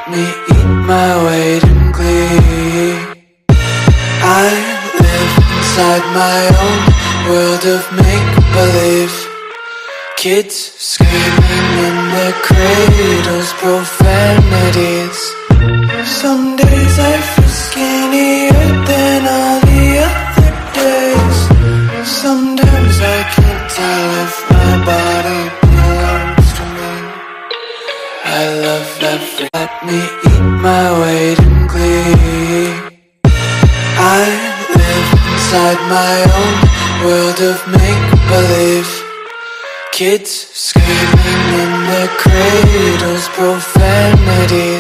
me eat my weight in glee. I live inside my own world of make-believe. Kids screaming in their cradles, profanities. Some days I feel skinnier than all the other days. Sometimes I can't tell if my body belongs to me. I love every. Let me eat my weight in glee. I live inside my own world of make-believe. Kids screaming in their cradles, profanity.